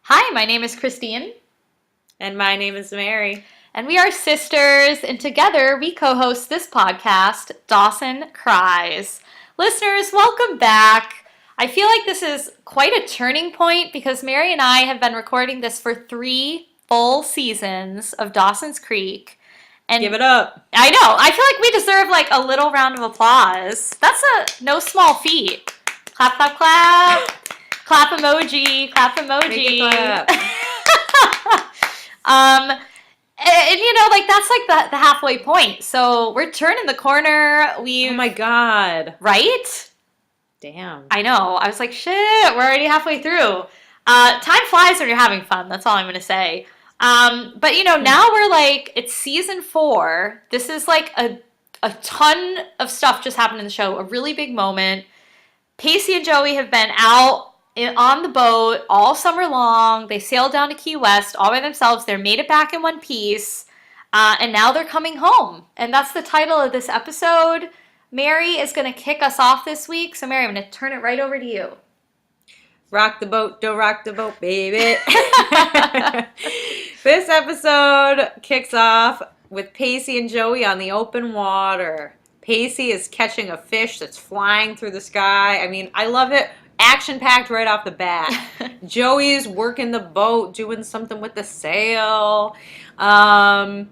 Hi, my name is Christine, And my name is Mary. and we are sisters, and together we co host this podcast, Dawson Cries. Listeners, welcome back. I feel like this is quite a turning point because Mary and I have been recording this for 3 full seasons of Dawson's Creek. Give And it up. I know, I feel like we deserve like a little round of applause. That's a no small feat. Clap, clap, clap. Clap emoji, clap emoji. Make it clap. Like that's like the halfway point. So we're turning the corner. Oh my god. Right? Damn. I know. I was like, shit, we're already halfway through. Time flies when you're having fun. That's all I'm gonna say. But now we're like, it's season 4. This is like a ton of stuff just happened in the show. A really big moment. Pacey and Joey have been out on the boat all summer long. They sailed down to Key West all by themselves. They're made it back in one piece. And now they're coming home. And that's the title of this episode. Mary is going to kick us off this week. So, Mary, I'm going to turn it right over to you. Rock the boat, don't rock the boat, baby. This episode kicks off with Pacey and Joey on the open water. Pacey is catching a fish that's flying through the sky. I mean, I love it. Action-packed right off the bat. Joey's working the boat, doing something with the sail. And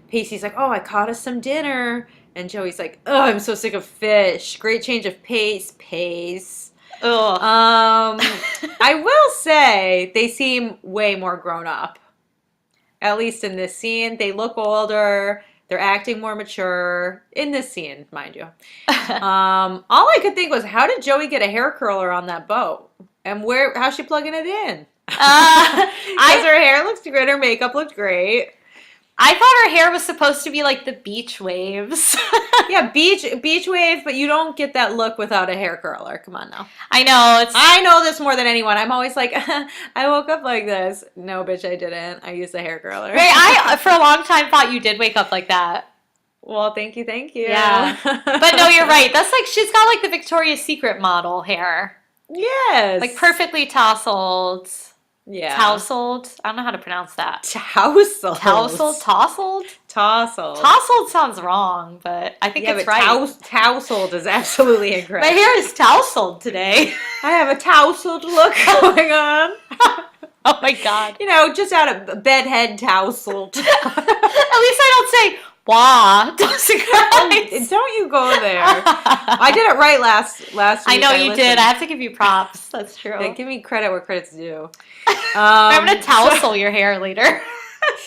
Pacey's like, oh, I caught us some dinner. And Joey's like, oh, I'm so sick of fish. Great change of pace. Ugh. I will say they seem way more grown up. At least in this scene. They look older. They're acting more mature in this scene, mind you. All I could think was, how did Joey get a hair curler on that boat? And how's she plugging it in? Because her hair looks great, her makeup looked great. I thought her hair was supposed to be like the beach waves. Yeah, beach wave, but you don't get that look without a hair curler. Come on now. I know. I know this more than anyone. I'm always like, I woke up like this. No, bitch, I didn't. I used a hair curler. Right, I, for a long time, thought you did wake up like that. Well, thank you. Yeah. But no, you're right. That's like, she's got like the Victoria's Secret model hair. Yes. Like perfectly tousled. Yeah. Tousled? I don't know how to pronounce that. Tousled. Tousled? Tousled sounds wrong, but I think it's right. Tousled is absolutely incorrect. My hair is tousled today. I have a tousled look going on. Oh my god. Just out of bedhead tousled. At least I don't say, wah, Don't you go there. I did it right last week. I know you did. I have to give you props. That's true. Yeah, give me credit where credit's due. I'm going to tousle your hair later.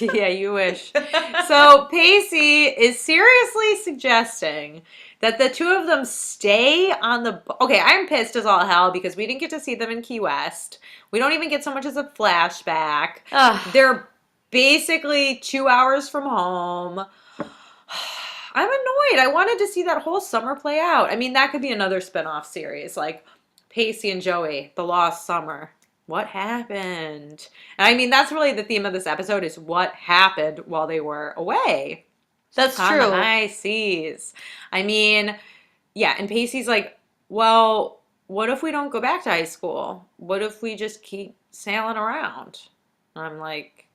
Yeah, you wish. So Pacey is seriously suggesting that the two of them stay on the boat. Okay, I'm pissed as all hell because we didn't get to see them in Key West. We don't even get so much as a flashback. Ugh. They're basically 2 hours from home. I'm annoyed. I wanted to see that whole summer play out. I mean, that could be another spinoff series, like Pacey and Joey, The Lost Summer. What happened? And I mean, that's really the theme of this episode is what happened while they were away. That's on true. the high seas. I mean, yeah, and Pacey's like, well, what if we don't go back to high school? What if we just keep sailing around? I'm like,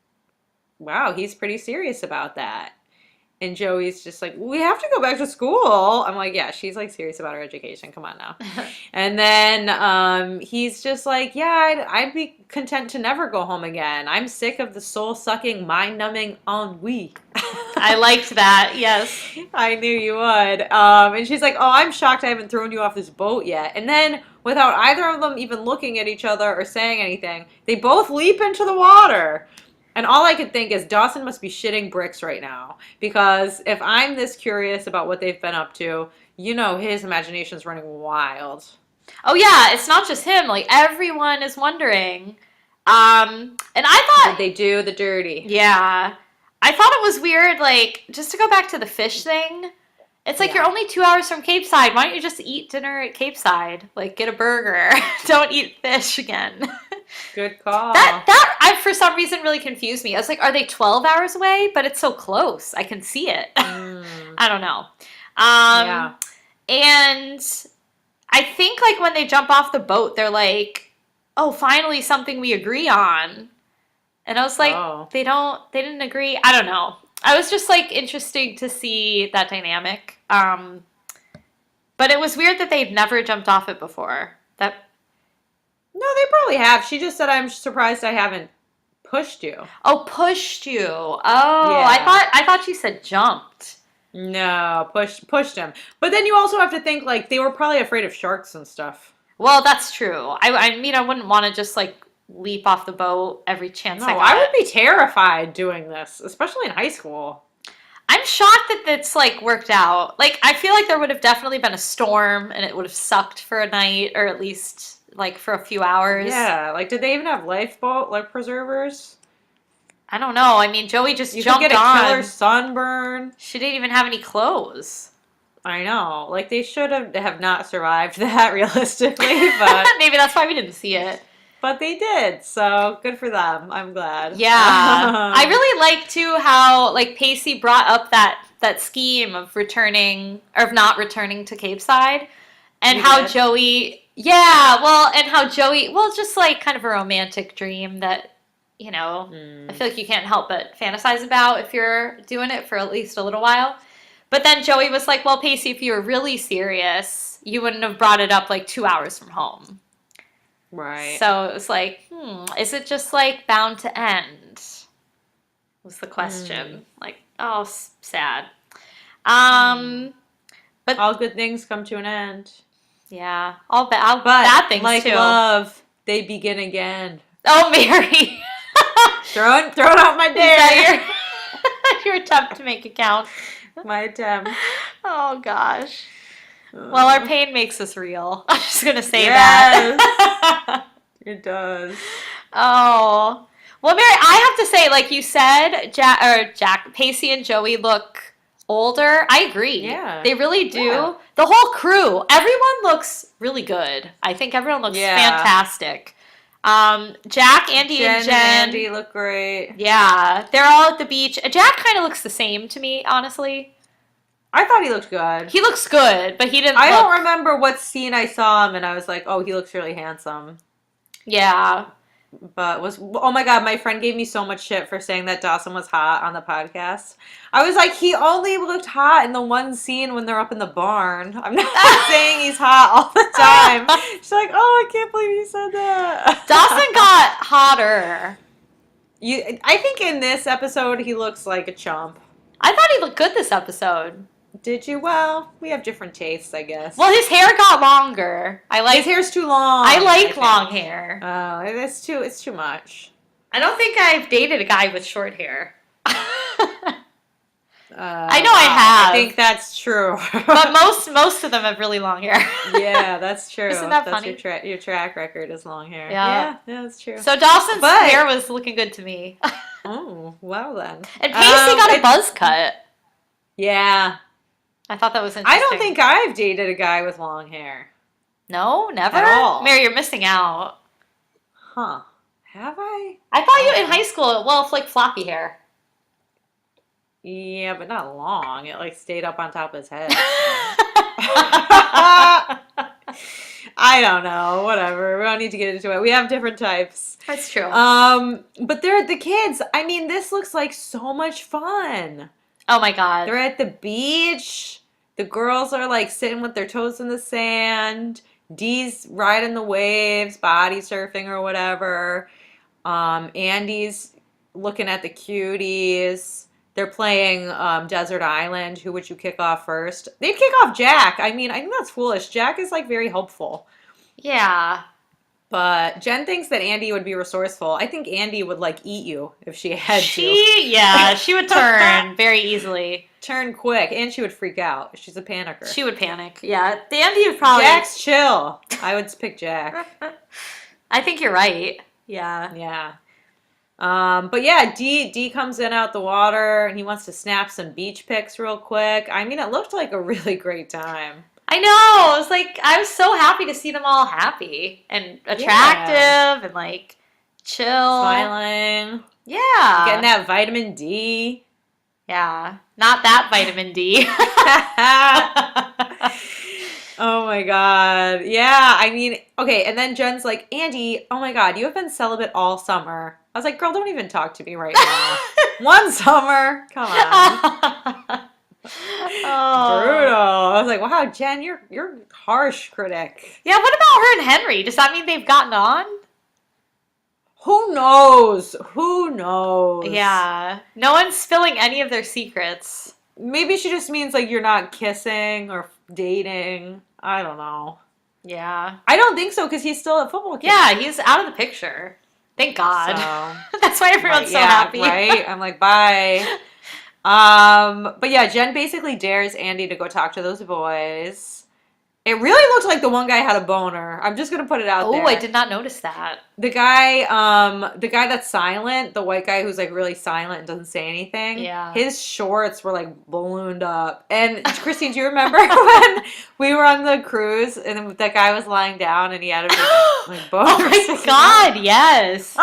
wow, he's pretty serious about that. And Joey's just like, we have to go back to school. I'm like, yeah, she's like serious about her education. Come on now. And then he's just like, yeah, I'd be content to never go home again. I'm sick of the soul-sucking, mind-numbing ennui. I liked that, yes. I knew you would. And she's like, oh, I'm shocked I haven't thrown you off this boat yet. And then without either of them even looking at each other or saying anything, they both leap into the water. And all I could think is Dawson must be shitting bricks right now. Because if I'm this curious about what they've been up to, his imagination's running wild. Oh, yeah, it's not just him. Like, everyone is wondering. And I thought... Did they do the dirty? Yeah. I thought it was weird, like, just to go back to the fish thing. It's like, you're only 2 hours from Capeside. Why don't you just eat dinner at Capeside? Like, get a burger. Don't eat fish again. Good call. That for some reason really confused me. I was like, are they 12 hours away? But it's so close. I can see it. I don't know. Yeah. And I think, like, when they jump off the boat, they're like, oh, finally something we agree on. And I was like, Oh. they didn't agree. I don't know. I was just like interesting to see that dynamic. But it was weird that they'd never jumped off it before. That No, they probably have. She just said, I'm surprised I haven't pushed you. Oh, pushed you. Oh, Yeah. I thought you said jumped. No, pushed him. But then you also have to think, like, they were probably afraid of sharks and stuff. Well, that's true. I mean, I wouldn't want to just like leap off the boat every chance No, I got. I would be terrified doing this, especially in high school. I'm shocked that it's like worked out. Like, I feel like there would have definitely been a storm and it would have sucked for a night or at least like for a few hours. Yeah, like, did they even have life preservers? I don't know. I mean, Joey just You jumped could get a on. killer sunburn. She didn't even have any clothes. I know. Like, they should have not survived that realistically, but Maybe that's why we didn't see it. but they did. So good for them. I'm glad. Yeah. I really like too how like Pacey brought up that scheme of returning or of not returning to Capeside and You how did? Joey just like kind of a romantic dream that I feel like you can't help but fantasize about if you're doing it for at least a little while. But then Joey was like, well, Pacey, if you were really serious, you wouldn't have brought it up like 2 hours from home. Right. So it was like, is it just like bound to end? Was the question. Like, oh, sad. But all good things come to an end. yeah, all bad But things like too. love, they begin again. Oh, Mary. Throwing out my Is that dare. your attempt to make it count? My attempt. Oh gosh. Well, our pain makes us real. I'm just gonna say that. It does. Oh. Well, Mary, I have to say, like you said, Jack, Pacey and Joey look older. I agree. Yeah. They really do. Yeah. The whole crew, everyone looks really good. I think everyone looks fantastic. Jack, Andie, and Jen. Andie look great. Yeah, they're all at the beach. Jack kind of looks the same to me, honestly. I thought he looked good. He looks good, but he didn't I look... don't remember what scene I saw him and I was like, oh, he looks really handsome. Yeah. But oh my god, my friend gave me so much shit for saying that Dawson was hot on the podcast. I was like, he only looked hot in the one scene when they're up in the barn. I'm not saying he's hot all the time. She's like, oh, I can't believe you said that. Dawson got hotter. I think in this episode he looks like a chump. I thought he looked good this episode. Did you? Well, we have different tastes, I guess. Well, his hair got longer. His hair's too long. I like long hair. Oh, it's too much. I don't think I've dated a guy with short hair. I know I I have. I think that's true. But most of them have really long hair. Yeah, that's true. Isn't that that's funny? Your track record is long hair. Yeah. Yeah, that's true. So Dawson's hair was looking good to me. Oh, well then. And Pacey got a buzz cut. Yeah. I thought that was interesting. I don't think I've dated a guy with long hair. No, never? At all. Mary, you're missing out. Huh. Have I? I thought you in high school, well, like floppy hair. Yeah, but not long. It like stayed up on top of his head. I don't know. Whatever. We don't need to get into it. We have different types. That's true. But they're the kids. I mean, this looks like so much fun. Oh my god. They're at the beach. The girls are like sitting with their toes in the sand. Dee's riding the waves, body surfing or whatever. Andie's looking at the cuties. They're playing Desert Island. Who would you kick off first? They'd kick off Jack. I mean, I think that's foolish. Jack is like very hopeful. Yeah. But Jen thinks that Andie would be resourceful. I think Andie would like eat you if she had to. Yeah, she would turn very easily. Turn quick, and she would freak out. She's a panicker. She would panic. Yeah, Andie would probably... Jack's chill. I would pick Jack. I think you're right. Yeah. Yeah. But yeah, Dee comes in out the water, and he wants to snap some beach pics real quick. I mean, it looked like a really great time. I know. It was like, I was so happy to see them all happy and attractive and like chill. Smiling. Yeah. Getting that vitamin D. Yeah. Not that vitamin D. Oh my God. Yeah, I mean, okay, and then Jen's like, Andie, oh my God, you have been celibate all summer. I was like, girl, don't even talk to me right now. One summer. Come on. Brutal. Oh. I was like, wow, Jen, you're a harsh critic. Yeah, what about her and Henry? Does that mean they've gotten on? Who knows? Who knows? Yeah. No one's spilling any of their secrets. Maybe she just means like you're not kissing or dating. I don't know. Yeah. I don't think so because he's still at football camp. Yeah, he's out of the picture. Thank God. So, That's why everyone's right, so yeah, happy. right? I'm like, bye. But yeah, Jen basically dares Andie to go talk to those boys. It really looked like the one guy had a boner. I'm just gonna put it out there. Oh, I did not notice that. The guy that's silent, the white guy who's like really silent and doesn't say anything. Yeah. His shorts were like ballooned up. And Christine, do you remember when we were on the cruise and that guy was lying down and he had a big like boner? Oh my God, yes.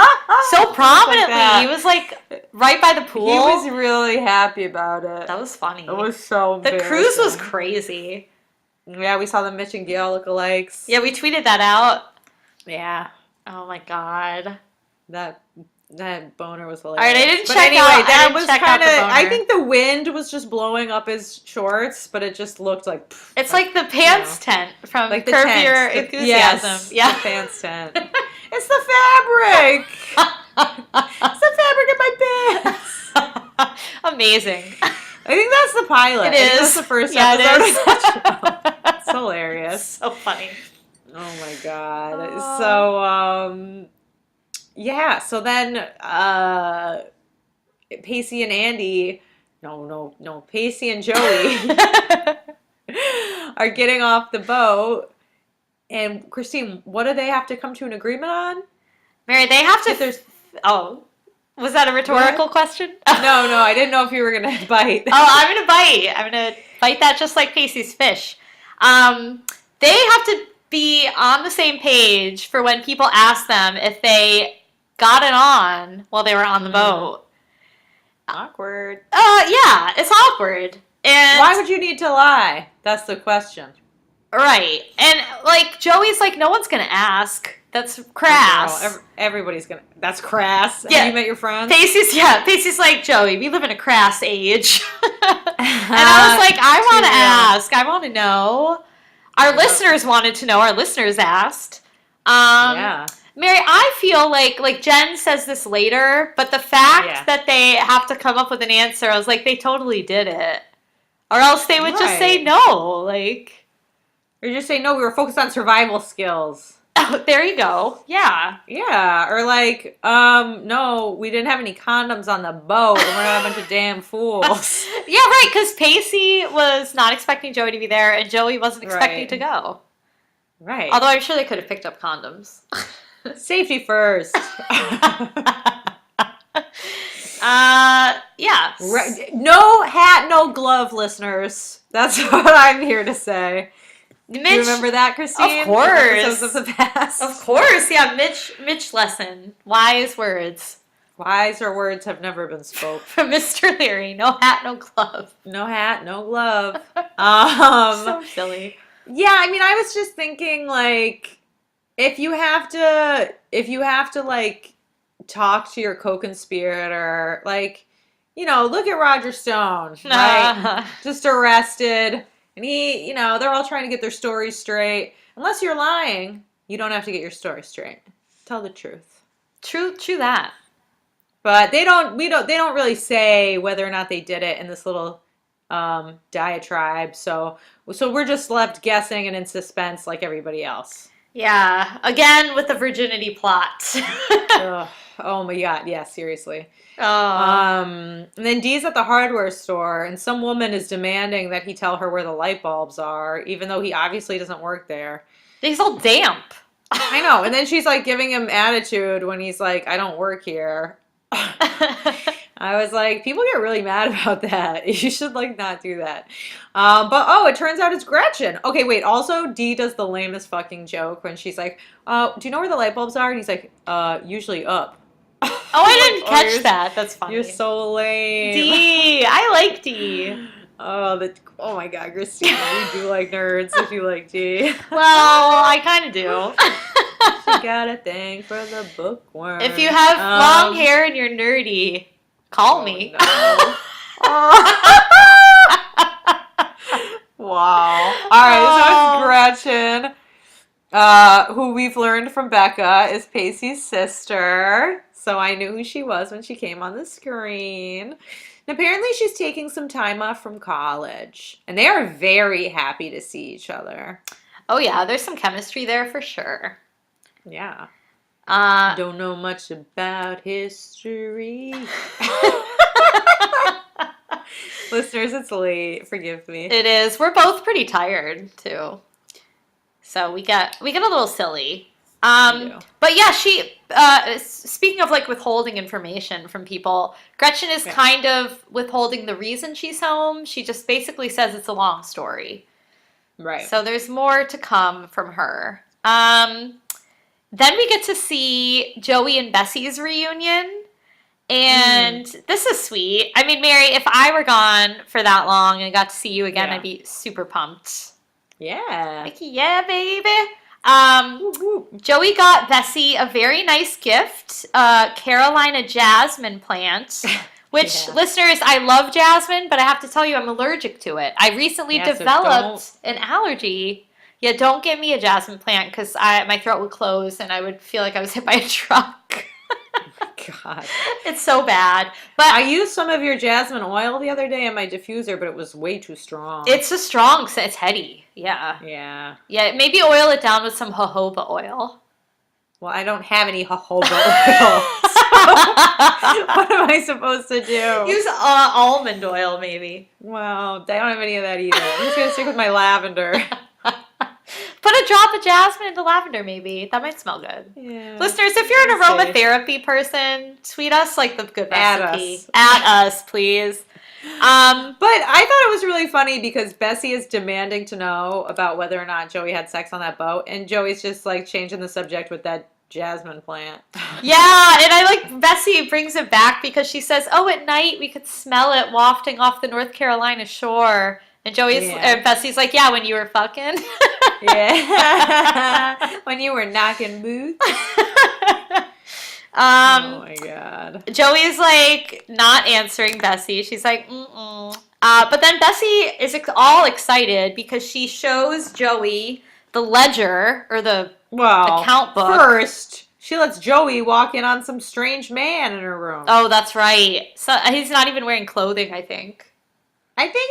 So prominently. He was like right by the pool. He was really happy about it. That was funny. It was so The cruise was embarrassing. crazy. Yeah, we saw the Mitch and Gail lookalikes. Yeah, we tweeted that out. Yeah. Oh my God. That boner was hilarious. All right, I didn't but check anyway, out. I that didn't was check out kind the of. boner. I think the wind was just blowing up his shorts, but it just looked like. It's like the pants tent from like the Curb tent. Your Enthusiasm. Yes, Yeah. the pants tent. It's the fabric. It's the fabric in my pants. Amazing. I think that's the pilot. It I think is. that's the first Yeah, it episode is. of that show. It's hilarious. So funny. Oh my God. Aw. So, yeah. So then, Pacey and Andie, no, Pacey and Joey are getting off the boat. And Christine, what do they have to come to an agreement on? Mary, they have to. If there's Oh, was that a rhetorical question? no, I didn't know if you were gonna bite. Oh, I'm gonna bite. I'm gonna bite that just like Pacey's fish. They have to be on the same page for when people ask them if they got it on while they were on the boat. Awkward. Yeah, it's awkward. And Why would you need to lie? That's the question. right. And like Joey's like, no one's gonna ask. That's crass. Girl, everybody's gonna. That's crass. Yeah. Have you met your friends? Pacey's like, Joey, we live in a crass age. And I was like, I want to ask. I want to know. Our listeners wanted to know. Our listeners asked. Yeah. Mary, I feel like Jen says this later, but the fact that they have to come up with an answer, I was like, they totally did it. Or else they would just say no. Like, or just say, no, we were focused on survival skills. oh, there you go. Yeah. Yeah. Or like, no, we didn't have any condoms on the boat and we're not a bunch of damn fools. Yeah, right, because Pacey was not expecting Joey to be there, and Joey wasn't expecting Right. to go. Right. Although I'm sure they could have picked up condoms. Safety first. Yeah. Right. No hat, no glove, listeners. That's what I'm here to say. Mitch, Do you remember that, Christine? Of course. Episodes of the past. Of course, yeah. Mitch lesson. Wise words Wiser words have never been spoke. from Mr. Leary. No hat, no glove. No hat, no glove. So silly. Yeah, I mean, I was just thinking, like, if you have to like talk to your co-conspirator, like, look at Roger Stone, right? Just arrested, and they're all trying to get their stories straight. Unless you're lying, you don't have to get your story straight. Tell the truth. True that. But they don't really say whether or not they did it in this little diatribe. So we're just left guessing and in suspense like everybody else. Yeah. Again with the virginity plot. Ugh. Oh my God. Yeah, seriously. Oh. And then Dee's at the hardware store and some woman is demanding that he tell her where the light bulbs are, even though he obviously doesn't work there. He's all damp. I know. And then she's like giving him attitude when he's like, I don't work here. I was like, people get really mad about that. You should like not do that. But it turns out it's Gretchen. Okay, wait. Also, Dee does the lamest fucking joke when she's like, do you know where the light bulbs are? And he's like, usually up. Oh, I didn't catch that. That's funny. You're so lame. D. I like D. Oh my God, Christina, you do like nerds if you like tea. Well, I kind of do. She got a thing for the bookworm. If you have long hair and you're nerdy, call me. No. Oh. Wow. All right, so it's Gretchen, who we've learned from Becca is Pacey's sister. So I knew who she was when she came on the screen. And apparently she's taking some time off from college. And they are very happy to see each other. Oh yeah, there's some chemistry there for sure. Yeah. Uh, Don't know much about history. Listeners, it's late. Forgive me. It is. We're both pretty tired too, so we get a little silly. We do. But yeah, she. Speaking of like withholding information from people, Gretchen is kind of withholding the reason she's home. She just basically says it's a long story. Right. So there's more to come from her. Then we get to see Joey and Bessie's reunion. And this is sweet. I mean, Mary, if I were gone for that long and got to see you again, I'd be super pumped. Yeah. Like, yeah, baby. Joey got Bessie a very nice gift, Carolina jasmine plant, which, listeners, I love jasmine, but I have to tell you, I'm allergic to it. I recently developed an allergy. Yeah, don't get me a jasmine plant because my throat would close and I would feel like I was hit by a truck. God. It's so bad. But I used some of your jasmine oil the other day in my diffuser, but it was way too strong. It's a strong scent. It's heady. Yeah. Yeah. Yeah, maybe oil it down with some jojoba oil. Well, I don't have any jojoba oil. So what am I supposed to do? Use almond oil, maybe. Well, I don't have any of that either. I'm just going to stick with my lavender. Put a drop of jasmine into lavender, maybe. That might smell good. Yeah. Listeners, if you're an aromatherapy person, tweet us like the good recipe. Us. At us, please. But I thought it was really funny because Bessie is demanding to know about whether or not Joey had sex on that boat, and Joey's just like changing the subject with that jasmine plant. Yeah, and I like Bessie brings it back because she says, "Oh, at night we could smell it wafting off the North Carolina shore." And Bessie's like, "Yeah, when you were fucking." Yeah. When you were knocking boots. Oh my God. Joey's like not answering Bessie. She's like, mm-mm. But then Bessie is all excited because she shows Joey the ledger or the account book. First, she lets Joey walk in on some strange man in her room. Oh, that's right. So he's not even wearing clothing, I think. I think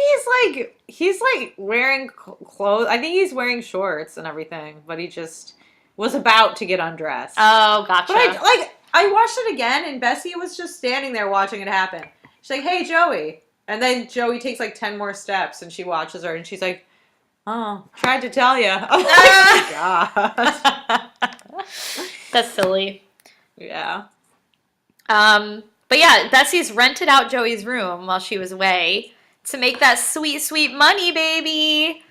he's wearing clothes. I think he's wearing shorts and everything, but he just was about to get undressed. Oh, gotcha. But I watched it again, and Bessie was just standing there watching it happen. She's like, "Hey, Joey," and then Joey takes like 10 more steps, and she watches her, and she's like, "Oh, tried to tell you." Oh my God. That's silly. Yeah. But yeah, Bessie's rented out Joey's room while she was away to make that sweet, sweet money, baby.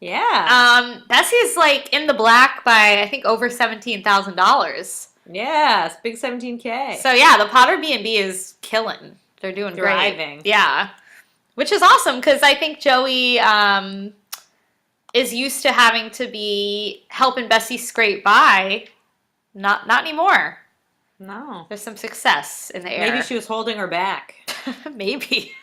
Yeah. Bessie's like in the black by I think over $17,000. Yeah, it's big 17K. So yeah, the Potter B&B is killing. They're doing Thriving. great. Yeah, which is awesome because I think Joey is used to having to be helping Bessie scrape by. Not anymore. No. There's some success in the air. Maybe she was holding her back. Maybe.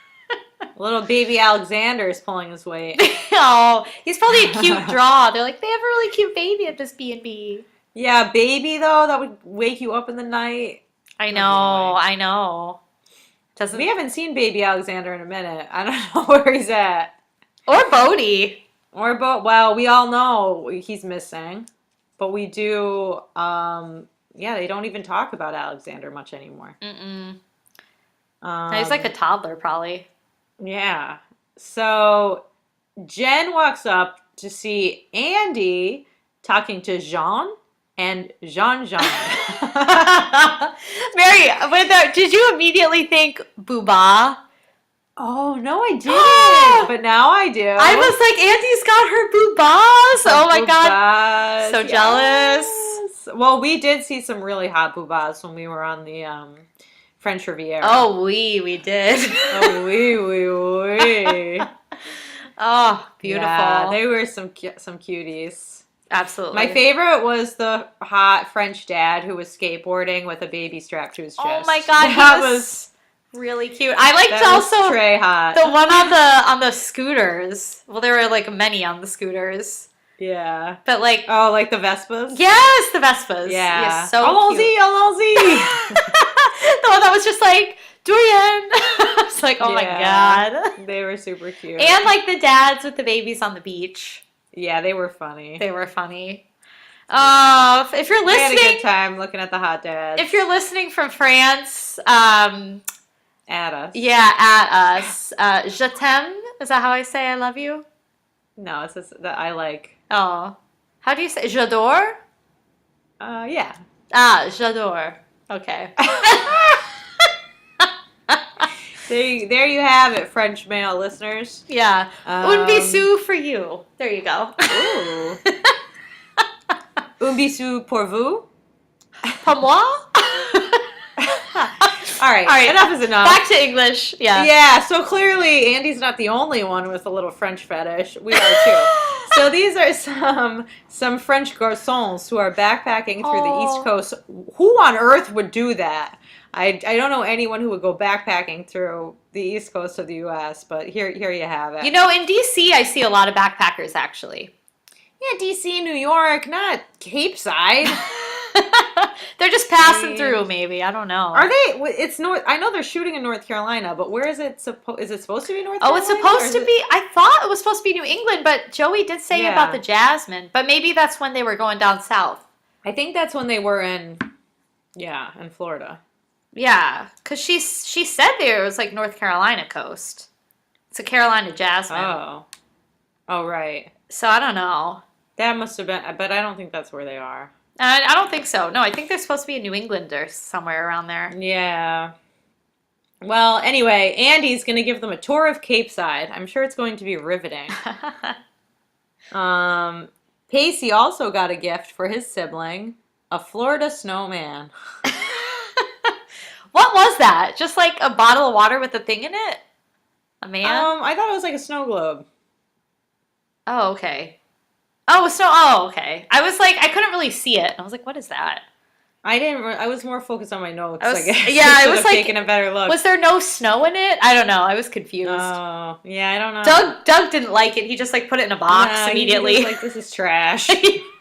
Little baby Alexander is pulling his weight. Oh, he's probably a cute draw. They're like, they have a really cute baby at this B&B. Yeah, baby, though, that would wake you up in the night. I know. We haven't seen baby Alexander in a minute. I don't know where he's at. Or Bodhi. Well, we all know he's missing. But we do, they don't even talk about Alexander much anymore. Mm-mm. He's like a toddler, probably. Yeah. So Jen walks up to see Andie talking to Jean and Jean. Mary, did you immediately think Booba? Oh, no, I didn't. But now I do. I was like, Andie's got her boobas. Oh my God. So jealous. Well, we did see some really hot boobas when we were on the French Riviera. Oh, we did. Oh, we. Oh, beautiful. Yeah, they were some cuties. Absolutely. My favorite was the hot French dad who was skateboarding with a baby strapped to his chest. Oh my god, that he was really cute. I liked that was also Trey hot. the one on the scooters. Well, there were like many on the scooters. Yeah. But like like the Vespas? yes, the Vespas. Yeah. Yes, so Allons-y, cute. allons-y. The one that was just like Durian. I was like, oh my god. They were super cute. And like the dads with the babies on the beach. Yeah, they were funny. They were funny. Oh, if you're We had a listening, good time looking at the hot dads. if you're listening from France, At us. yeah, at us. Je t'aime. Is that how I say I love you? No, it's just that I like. Oh, how do you say j'adore? Yeah. Ah, j'adore. Okay. There you have it, French male listeners. Yeah. Un bisou for you. There you go. Ooh. Un bisou pour vous. Pour moi? All right, enough is enough. Back to English. Yeah. Yeah, so clearly Andie's not the only one with a little French fetish. We are too. So these are some French garçons who are backpacking through the East Coast. Who on earth would do that? I don't know anyone who would go backpacking through the East Coast of the U.S., but here you have it. You know, in D.C., I see a lot of backpackers, actually. Yeah, D.C., New York, not Capeside. They're just passing through, maybe. I don't know. Are they? It's North. I know they're shooting in North Carolina, but where is it? Is it supposed to be North Carolina? Oh, it's supposed to be. I thought it was supposed to be New England, but Joey did say about the Jasmine. But maybe that's when they were going down south. I think that's when they were in Florida. Yeah, because she said there was like North Carolina coast. It's a Carolina Jasmine. Oh, right. So I don't know. That must have been, but I don't think that's where they are. I don't think so. No, I think they're supposed to be in New England or somewhere around there. Yeah. Well, anyway, Andie's going to give them a tour of Capeside. I'm sure it's going to be riveting. Pacey also got a gift for his sibling, a Florida snowman. What was that? Just like a bottle of water with a thing in it? A man? I thought it was like a snow globe. Oh, okay. Oh, okay. I was like, I couldn't really see it. I was like, what is that? I was more focused on my notes, I guess. Yeah, I was like, taking a better look. Was there no snow in it? I don't know. I was confused. Oh, yeah, I don't know. Doug didn't like it. He just like put it in a box immediately. He was like, this is trash.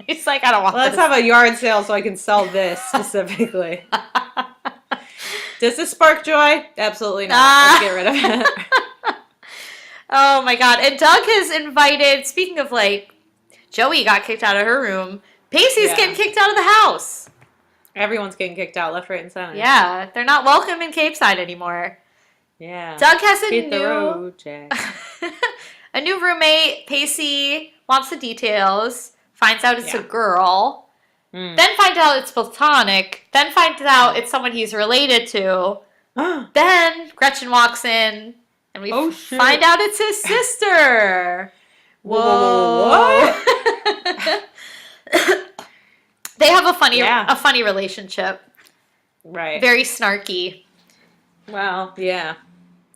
He's like, I don't want this. Let's have a yard sale so I can sell this specifically. Does this spark joy? Absolutely not. Let's get rid of it. Oh my god. And Doug has invited, speaking of like, Joey got kicked out of her room. Pacey's getting kicked out of the house. Everyone's getting kicked out left, right, and center. Yeah. They're not welcome in Capeside anymore. Yeah. Doug has a Hit the road, Jack. a new roommate. Pacey wants the details. Finds out it's a girl. Then finds out it's platonic. Then finds out it's someone he's related to. Then Gretchen walks in, and we find out it's his sister. Whoa! What? They have a funny relationship. Right. Very snarky. Well, yeah.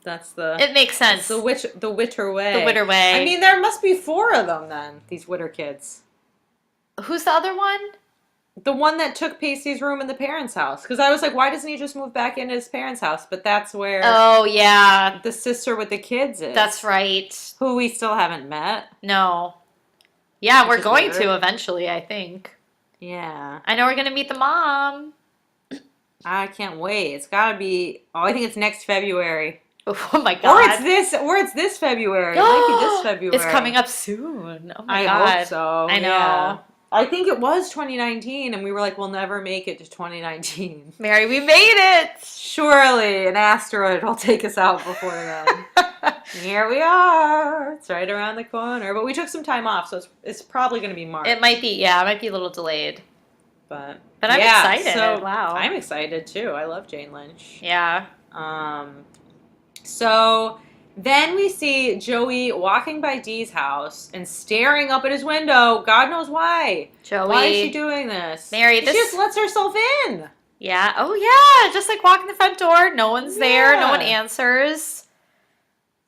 That's It makes sense. The Witter way. The Witter way. I mean, there must be 4 of them then. These Witter kids. Who's the other one? The one that took Pacey's room in the parents' house. Because I was like, why doesn't he just move back into his parents' house? But that's where... Oh, yeah. The sister with the kids is. That's right. Who we still haven't met. No. Yeah, we're going to eventually, I think. Yeah. I know we're going to meet the mom. I can't wait. It's got to be... Oh, I think it's next February. Oh, my God. Or it's this February. It might be this February. It's coming up soon. Oh, my God. I hope so. I know. Yeah. I think it was 2019, and we were like, we'll never make it to 2019. Mary, we made it! Surely an asteroid will take us out before then. Here we are. It's right around the corner. But we took some time off, so it's probably going to be March. It might be a little delayed. But I'm excited. So wow. I'm excited, too. I love Jane Lynch. Yeah. So... Then we see Joey walking by Dee's house and staring up at his window. God knows why. Joey. Why is she doing this? Mary, She just lets herself in. Yeah. Oh, yeah. Just like walking the front door. No one's there. No one Yeah. answers.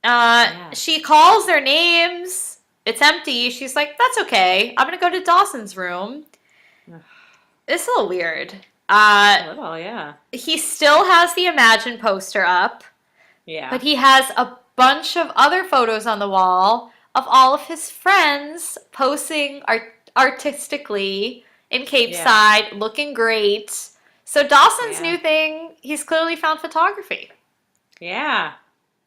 Yeah. She calls their names. It's empty. She's like, that's okay. I'm going to go to Dawson's room. Ugh. It's a little weird. A little, yeah. He still has the Imagine poster up, Yeah. but he has a bunch of other photos on the wall of all of his friends posing artistically in Capeside, looking great. So Dawson's Yeah. new thing, he's clearly found photography. Yeah.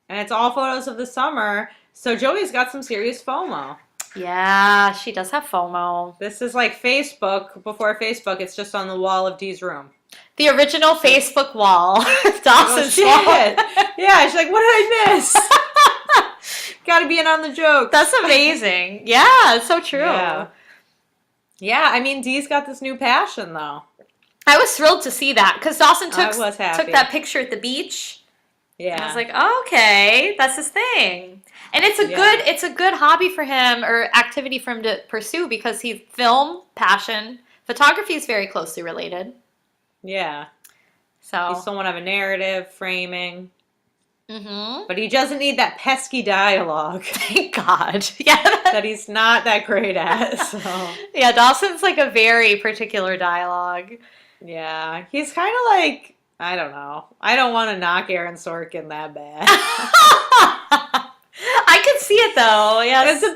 And it's all photos of the summer. So Joey's got some serious FOMO. Yeah, she does have FOMO. This is like Facebook. Before Facebook, it's just on the wall of Dee's room. The original Facebook wall. Oh, Dawson's shit. wall. Yeah, she's like, what did I miss? Gotta be in on the joke. That's amazing. Yeah, it's so true. Yeah. Yeah, I mean, Dee's got this new passion, though. I was thrilled to see that because Dawson I was happy. took that picture at the beach. Yeah. And I was like, oh, okay, that's his thing. And it's a good hobby for him or activity for him to pursue because film, passion, photography is very closely related. Yeah. So He's someone of a narrative, framing. Mm-hmm. But he doesn't need that pesky dialogue. Thank God. Yeah. That he's not that great at. So Yeah, Dawson's like a very particular dialogue. yeah. He's kinda like, I don't know. I don't want to knock Aaron Sorkin that bad. I could see it though. Yes. It's a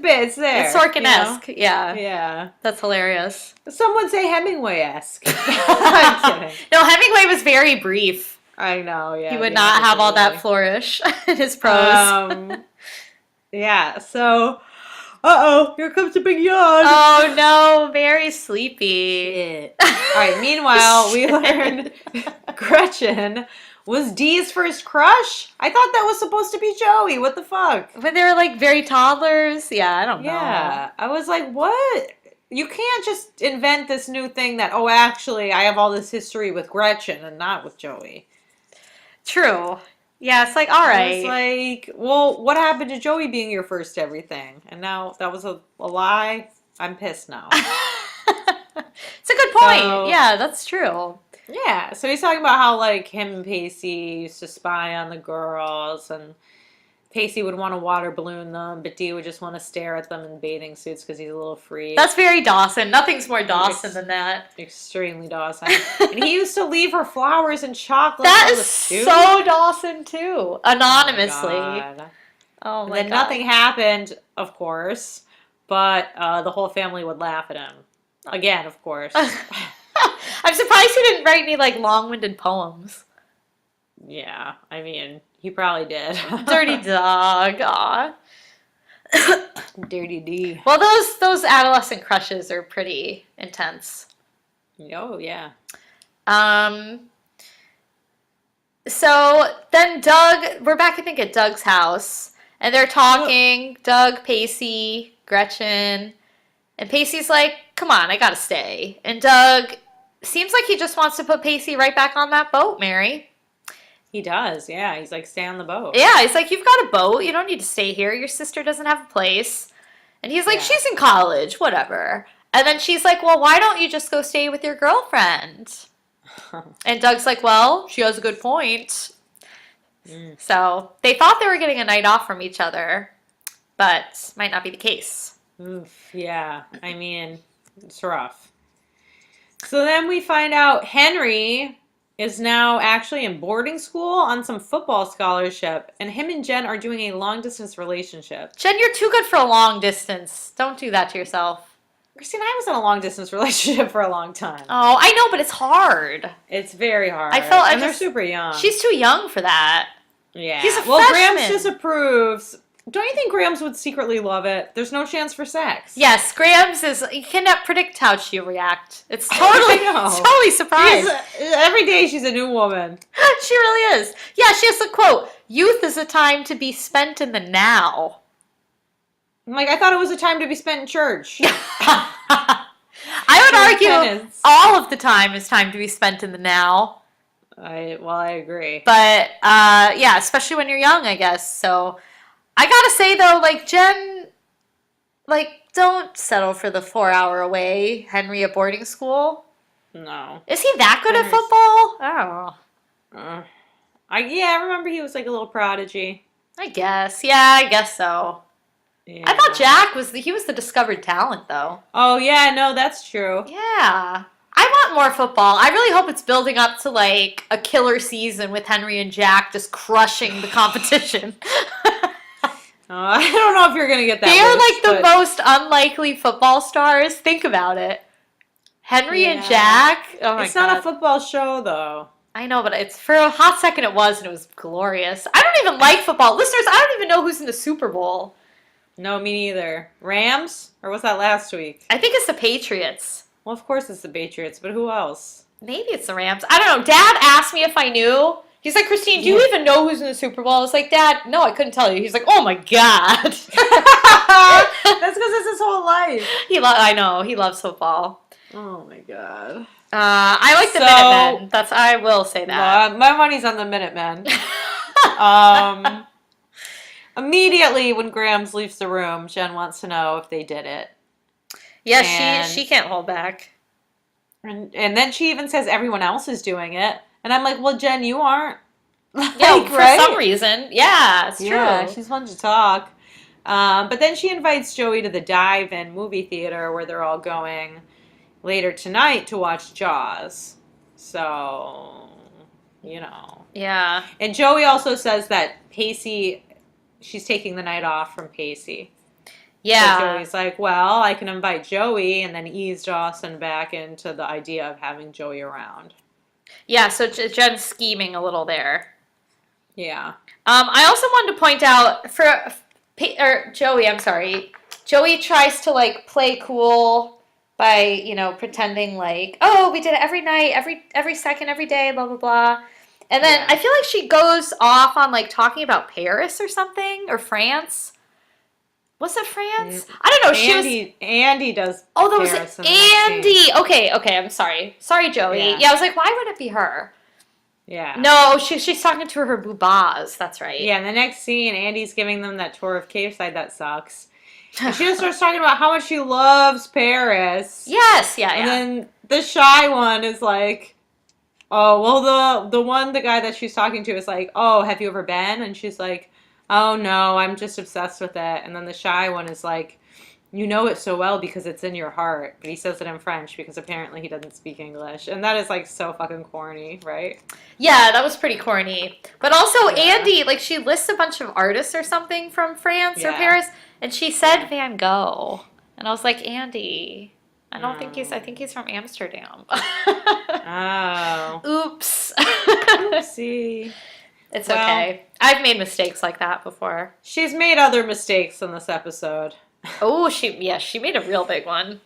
bit. It's there. It's Sorkin-esque. You know? Yeah. Yeah. That's hilarious. Some would say Hemingway-esque. I'm kidding. No, Hemingway was very brief. I know, yeah. He would not have all that flourish in his prose. Yeah, so, here comes a big yawn. Oh no, very sleepy. Shit. All right, meanwhile, we learned Gretchen was Dee's first crush. I thought that was supposed to be Joey. What the fuck? When they were like very toddlers. Yeah, I don't know. Yeah, I was like, what? You can't just invent this new thing that, oh, actually, I have all this history with Gretchen and not with Joey. True. Yeah, it's like, all right. It's like, well, what happened to Joey being your first everything? And now that was a lie. I'm pissed now. It's a good point. So- Yeah, that's true. Yeah, so he's talking about how, like, him and Pacey used to spy on the girls, and Pacey would want to water balloon them, but Dee would just want to stare at them in bathing suits because he's a little freak. That's very Dawson. Nothing's more Dawson than that. Extremely Dawson. And he used to leave her flowers and chocolate. That on is the suit. so Dawson too. Anonymously. God. Oh And my then God. nothing happened, of course, but the whole family would laugh at him. Again, of course. I'm surprised he didn't write any like long-winded poems. Yeah, I mean, he probably did. Dirty dog. Aw. Dirty D. Well, those adolescent crushes are pretty intense. Oh, yeah. So then we're back, I think, at Doug's house, and they're talking, Doug, Pacey, Gretchen, and Pacey's like, come on, I gotta stay. And Doug seems like he just wants to put Pacey right back on that boat, Mary. He does, yeah. He's like, stay on the boat. Yeah, he's like, you've got a boat, you don't need to stay here, your sister doesn't have a place. And he's like, Yeah. she's in college, whatever. And then she's like, well, why don't you just go stay with your girlfriend? And Doug's like, well, she has a good point. So they thought they were getting a night off from each other, but might not be the case. Oof, yeah. I mean, it's rough. So then we find out Henry is now actually in boarding school on some football scholarship, and him and Jen are doing a long-distance relationship. Jen, you're too good for a long distance. Don't do that to yourself. Christine, I was in a long-distance relationship for a long time. Oh, I know, but it's hard. It's very hard. I they're super young. She's too young for that. Yeah. He's a Well, freshman. Grams disapproves. Don't you think Grams would secretly love it? There's no chance for sex. Yes, Grams you cannot predict how she'll react. It's totally, I know. it's totally surprised. Every day she's a new woman. She really is. Yeah, she has the quote, youth is a time to be spent in the now. I'm like, I thought it was a time to be spent in church. I would argue Penance. all of the time is time to be spent in the now. I agree. But, yeah, especially when you're young, I guess. So, I gotta say, though, like, Jen, like, don't settle for the 4-hour away Henry at boarding school. No. Is he that good at Henry's- football? I don't know. I remember he was like a little prodigy. I guess. Yeah, I guess so. Yeah. I thought Jack was the discovered talent, though. Oh, yeah, no, that's true. Yeah. I want more football. I really hope it's building up to, like, a killer season with Henry and Jack just crushing the competition. I don't know if you're going to get that They are, wish, like, the most unlikely football stars. Think about it. Henry and Jack. Oh, my God. It's not a football show, though. I know, but it's for a hot second it was, and it was glorious. I don't even like football. Listeners, I don't even know who's in the Super Bowl. No, me neither. Rams? Or was that last week? I think it's the Patriots. Well, of course it's the Patriots, but who else? Maybe it's the Rams. I don't know. Dad asked me if I knew. He's like, Christine, do you even know who's in the Super Bowl? I was like, Dad, no, I couldn't tell you. He's like, oh my God. That's because it's his whole life. I know. He loves football. Oh my God. I like the Minutemen. I will say that. My money's on the Minutemen. Immediately when Grams leaves the room, Jen wants to know if they did it. Yeah, she can't hold back. And then she even says everyone else is doing it. And I'm like, well, Jen, you aren't. Yeah, for some reason. Yeah, it's true. Yeah, she's fun to talk. But then she invites Joey to the Dive-In movie theater where they're all going later tonight to watch Jaws. So, Yeah. And Joey also says that Pacey, she's taking the night off from Pacey. Yeah. So Joey's like, well, I can invite Joey and then ease Dawson back into the idea of having Joey around. Yeah, so Jen's scheming a little there. Yeah. I also wanted to point out Joey tries to like play cool by, pretending like, oh, we did it every night, every second, every day, blah, blah, blah. And then I feel like she goes off on like talking about Paris or something, or France. Was it France? I don't know. Andie does. Oh, that Paris was Andie. Okay, I'm sorry. Sorry, Joey. Yeah, I was like, why would it be her? Yeah. No, she's talking to her boobas. That's right. Yeah, in the next scene, Andie's giving them that tour of Capeside that sucks. And she just starts talking about how much she loves Paris. Yes, yeah. And then the shy one is like, oh, well, the guy that she's talking to is like, oh, have you ever been? And she's like, oh, no, I'm just obsessed with it. And then the shy one is like, you know it so well because it's in your heart. But he says it in French because apparently he doesn't speak English. And that is like so fucking corny, right? Yeah, that was pretty corny. But also Andie, like she lists a bunch of artists or something from France or Paris. And she said Van Gogh. And I was like, Andie, I think he's from Amsterdam. Oh. Oops. Oopsie. It's okay. I've made mistakes like that before. She's made other mistakes in this episode. Oh, she made a real big one.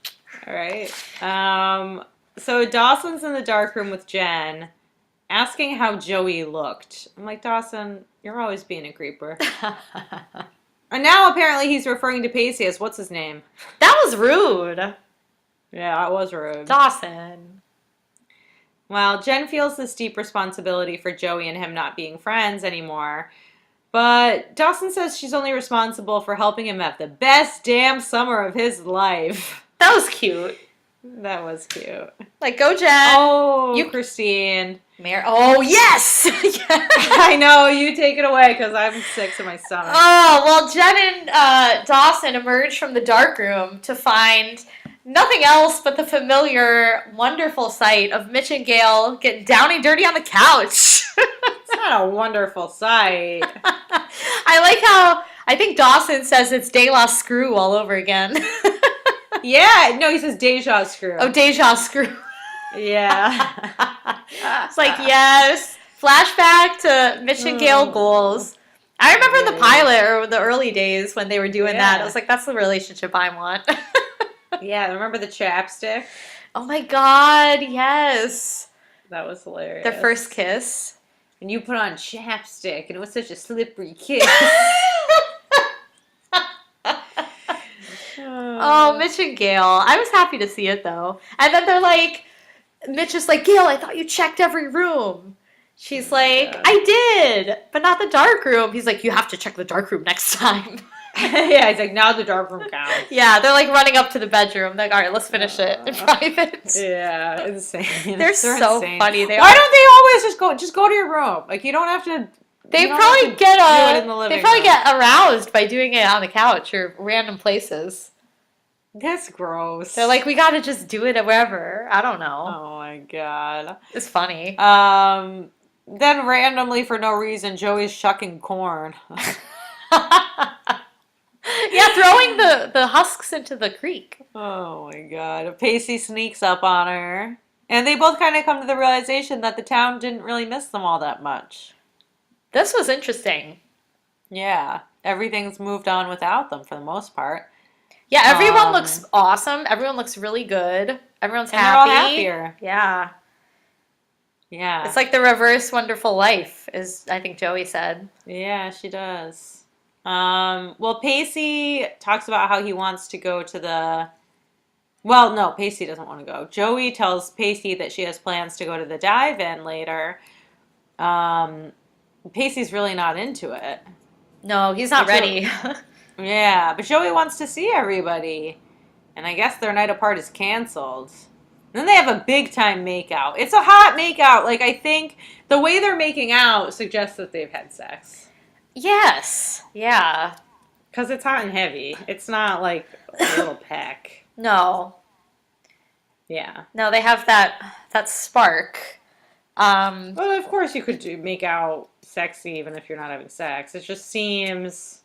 All right. So Dawson's in the dark room with Jen, asking how Joey looked. I'm like, Dawson, you're always being a creeper. And now apparently he's referring to Pacey as what's his name? That was rude. Yeah, that was rude. Dawson. Well, Jen feels this deep responsibility for Joey and him not being friends anymore. But Dawson says she's only responsible for helping him have the best damn summer of his life. That was cute. That was cute. Like, go Jen. Oh, you, Christine. Oh, yes! I know, you take it away because I'm sick to my stomach. Oh, well, Jen and Dawson emerged from the dark room to find nothing else but the familiar, wonderful sight of Mitch and Gail getting down and dirty on the couch. It's not a wonderful sight. I like how, I think Dawson says it's De La Screw all over again. Yeah, no, he says Deja Screw. Oh, Deja Screw. Yeah. It's like, yes. Flashback to Mitch and Gail goals. I remember the pilot or the early days when they were doing that. I was like, that's the relationship I want. Yeah, remember the chapstick? Oh my God, yes. That was hilarious. Their first kiss. And you put on chapstick, and it was such a slippery kiss. Oh, Mitch and Gail. I was happy to see it, though. And then they're like, Mitch is like, Gail, I thought you checked every room. She's like, I did, but not the dark room. He's like, you have to check the dark room next time. Yeah, he's like, now the dark room counts. Yeah, they're like running up to the bedroom. Like, all right, let's finish it in private. Yeah, insane. They're so insane. funny. Why don't they always just go to your room? Like, you don't have to. They you don't probably have to get do it in the living they probably room. get aroused by doing it on the couch or random places. That's gross. They're like, we gotta just do it wherever. I don't know. oh my god. It's funny. Then randomly for no reason, Joey's shucking corn. Yeah, throwing the husks into the creek. Oh my god. Pacey sneaks up on her. And they both kind of come to the realization that the town didn't really miss them all that much. This was interesting. Yeah. Everything's moved on without them for the most part. Yeah, everyone looks awesome. Everyone looks really good. Everyone's And happy. they're all happier. Yeah. Yeah. It's like the reverse wonderful life, is I think Joey said. Yeah, she does. Well, Pacey talks about how he wants to go to the... Well, no, Pacey doesn't want to go. Joey tells Pacey that she has plans to go to the dive-in later. Pacey's really not into it. No, he's not ready. Yeah, but Joey wants to see everybody. And I guess their night apart is canceled. Then they have a big-time makeout. It's a hot makeout. Like, I think the way they're making out suggests that they've had sex. Yes. Yeah. Because it's hot and heavy. It's not like a little peck. No. Yeah. No, they have that spark. Well, of course you could make out sexy even if you're not having sex. It just seems...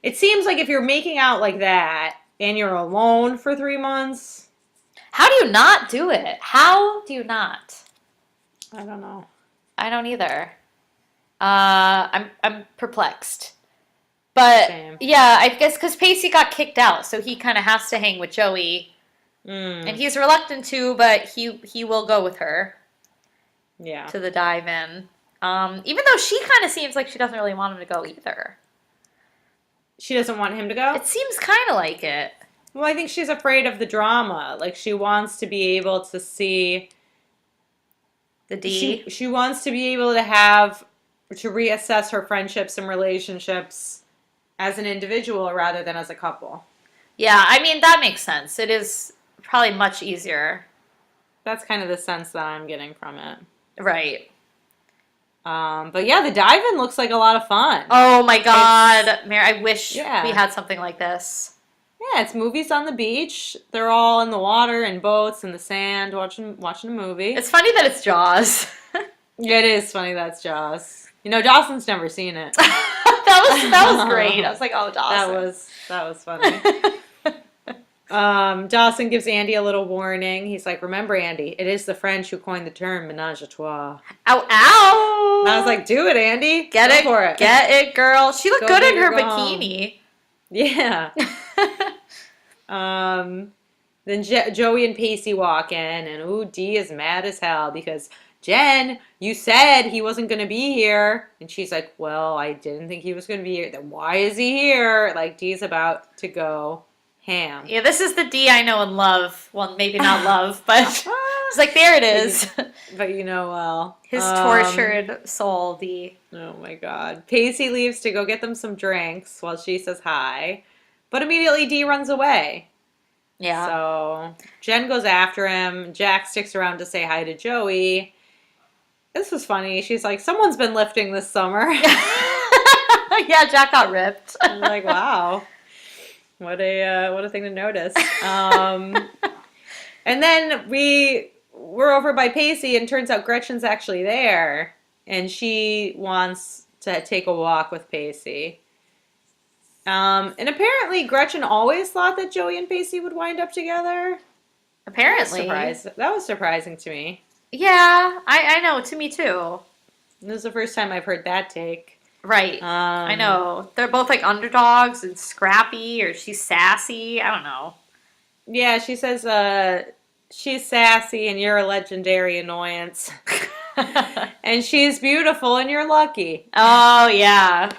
It seems like if you're making out like that and you're alone for 3 months... How do you not do it? How do you not? I don't know. I don't either. I'm perplexed. But Same. yeah, I guess because Pacey got kicked out, so he kind of has to hang with Joey, and he's reluctant to, but he will go with her. Yeah. To the dive-in. Even though she kind of seems like she doesn't really want him to go either. She doesn't want him to go? It seems kind of like it. Well, I think she's afraid of the drama. Like, she wants to be able to see... The D. She wants to be able to reassess her friendships and relationships as an individual rather than as a couple. Yeah, I mean, that makes sense. It is probably much easier. That's kind of the sense that I'm getting from it. Right. But yeah, the dive-in looks like a lot of fun. Oh my God, Mary! I wish Yeah. we had something like this. Yeah, it's movies on the beach. They're all in the water and boats in the sand watching a movie. It's funny that it's Jaws. It is funny that's Jaws. You know, Dawson's never seen it. that was great. I was like, oh, Dawson. That was funny. Dawson gives Andie a little warning. He's like, remember, Andie, it is the French who coined the term ménage à trois. Ow, ow! And I was like, do it, Andie. Get Go it, for it. Get it, girl. She looked Go good in big or her go home. bikini. Yeah. Then Joey and Pacey walk in, and Dee is mad as hell because, Jen, you said he wasn't going to be here. And she's like, well, I didn't think he was going to be here. Then why is he here? Like, Dee's about to go ham. Yeah, this is the D I know and love. Well, maybe not love, but it's like, there it is. But you know well. His tortured soul, D. Oh my God. Pacey leaves to go get them some drinks while she says hi. But immediately Dee runs away. Yeah. So Jen goes after him. Jack sticks around to say hi to Joey. This was funny. She's like, someone's been lifting this summer. Yeah, Jack got ripped. I'm like, wow. What a thing to notice. And then we're over by Pacey, and turns out Gretchen's actually there. And she wants to take a walk with Pacey. And apparently Gretchen always thought that Joey and Pacey would wind up together. Apparently. That was surprising to me. Yeah, I know. To me, too. This is the first time I've heard that take. Right. I know. They're both like underdogs and scrappy, or she's sassy. I don't know. Yeah, she says she's sassy and you're a legendary annoyance. And she's beautiful and you're lucky. Oh, yeah.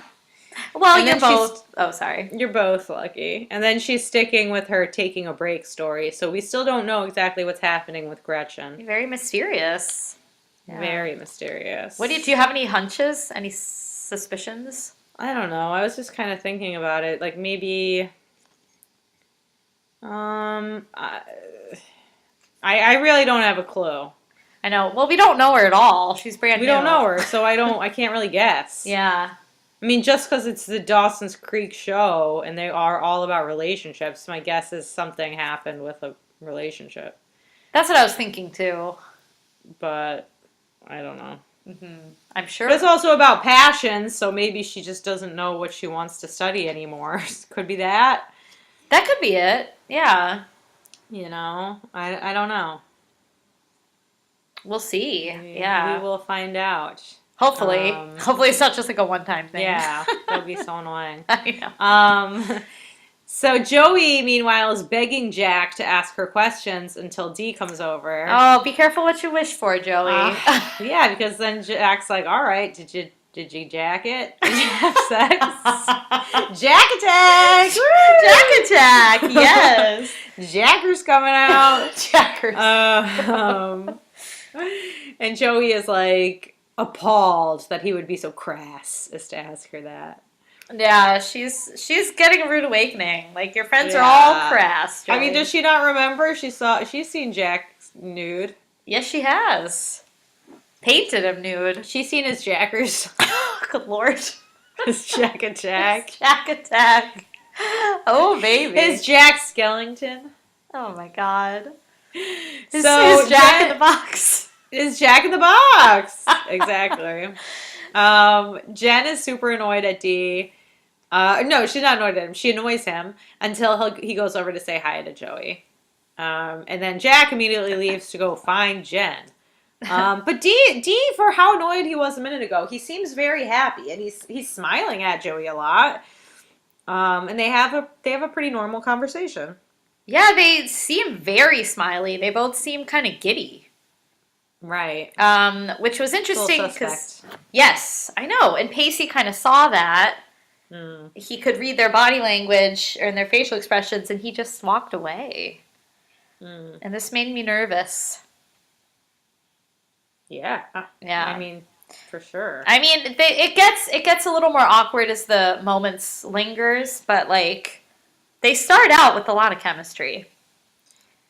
Well, And you're then both... Oh, sorry. You're both lucky. And then she's sticking with her taking a break story. So we still don't know exactly what's happening with Gretchen. Very mysterious. Yeah. Very mysterious. Do you have any hunches? Any suspicions? I don't know. I was just kind of thinking about it. Like maybe, um, I, I really don't have a clue. I know. Well, we don't know her at all. She's brand We new. don't know her, so I can't really guess. Yeah. I mean, just because it's the Dawson's Creek show and they are all about relationships, my guess is something happened with a relationship. That's what I was thinking too. But I don't know. I'm sure. But it's also about passions, so maybe she just doesn't know what she wants to study anymore. Could be that. That could be it. Yeah. You know, I don't know. We'll see. We Yeah. will find out. Hopefully. Hopefully it's not just like a one-time thing. Yeah, that would be so annoying. I know. So Joey, meanwhile, is begging Jack to ask her questions until Dee comes over. Oh, be careful what you wish for, Joey. Yeah, because then Jack's like, "All right, did you jack it? Did you have sex? Jack attack! Woo! Jack attack! Yes. Jacker's coming out. Jackers. And Joey is like appalled that he would be so crass as to ask her that. Yeah, she's getting a rude awakening. Like your friends are all crass. Joey. I mean, does she not remember? She's seen Jack nude. Yes, she has. Painted him nude. She's seen his jackers. Good lord. His Jack attack. Jack attack. Oh baby. His Jack Skellington. Oh my god. His Jack in the box. His Jack in the box. Exactly. Jen is super annoyed at Dee. No, she's not annoyed at him. She annoys him until he goes over to say hi to Joey. And then Jack immediately leaves to go find Jen. But Dee, for how annoyed he was a minute ago, he seems very happy and he's smiling at Joey a lot. And they have a pretty normal conversation. Yeah, they seem very smiley. They both seem kind of giddy. Right. Which was interesting because suspect. yes, I know. And Pacey kind of saw that. He could read their body language and their facial expressions, and he just walked away. And this made me nervous. Yeah. Yeah. I mean, for sure. I mean, it gets a little more awkward as the moments lingers, but like they start out with a lot of chemistry.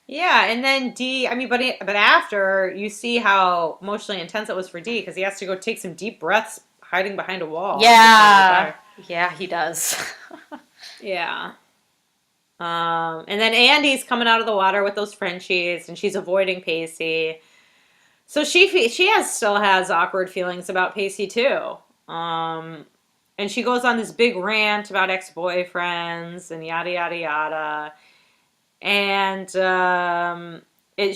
Yeah, and then Dee, I mean, but after, you see how emotionally intense it was for Dee, because he has to go take some deep breaths hiding behind a wall. Yeah. Yeah, he does. Yeah. And then Andie's coming out of the water with those Frenchies, and she's avoiding Pacey. So she still has awkward feelings about Pacey, too. And she goes on this big rant about ex-boyfriends and yada, yada, yada. And